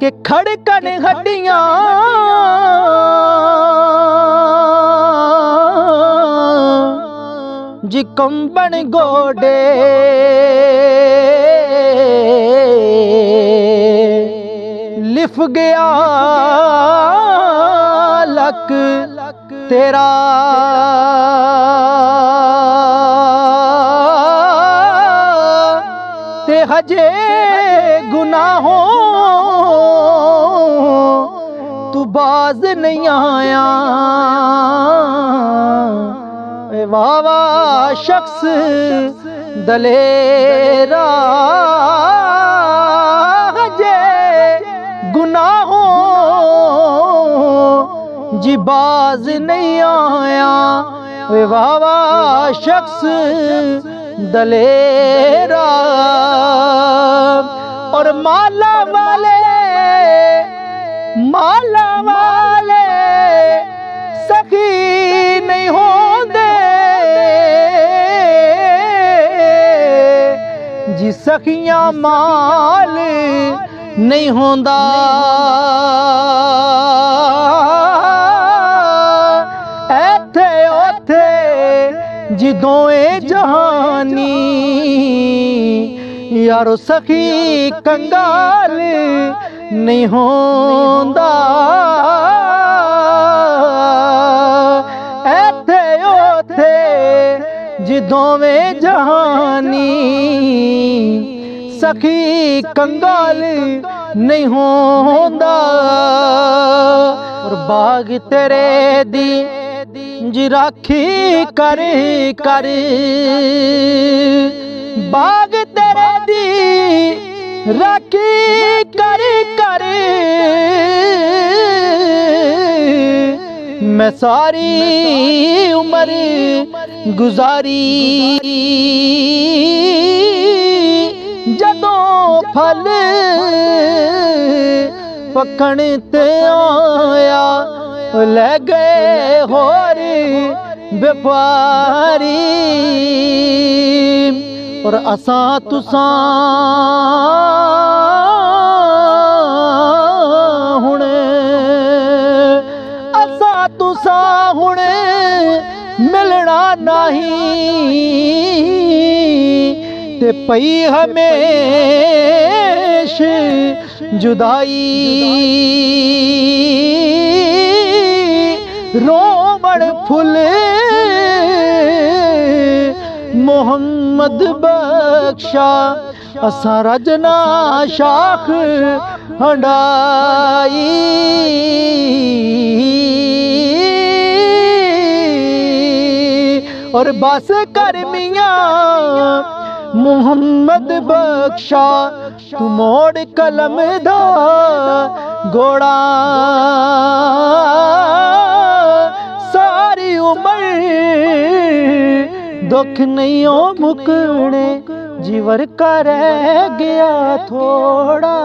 कि खड़कन हड्डियां जी कंबन गोडे लिफ गया लक तेरा ते हजे गुनाहों तू बाज नहीं आया। वाह वाह शख्स दलेरा हजे गुनाहों जी बाज नहीं आया। वाह वाह शख्स दलेरा। और माला वाले सखी नहीं होंदे जी सखियां माल नहीं होंदा। ऐथे ओथे जी दोए जहानी यारो सखी कंगाल नहीं होंदा। ऐथे ओथे जी दोवें जहानी सखी कंगाल नहीं होंदा। और बाग तेरे दी जी राखी कर कर बाग तेरे दी राखी कर कर मैं सारी उम्र गुजारी। जदों फल पकण ते आया ले गए होर व्यापारी। और असां तुसां हुण मिलना नहीं ते पई हमेश जुदाई। रोमण फुल मोहम्मद बख्शा असां रजना शाख हंडाई। और बस कर मियां मोहम्मद बख्शा तू मोड़ कलम दा घोड़ा। सारी उम्र दुख नहीं हो मुकने जीवर का रह गया थोड़ा।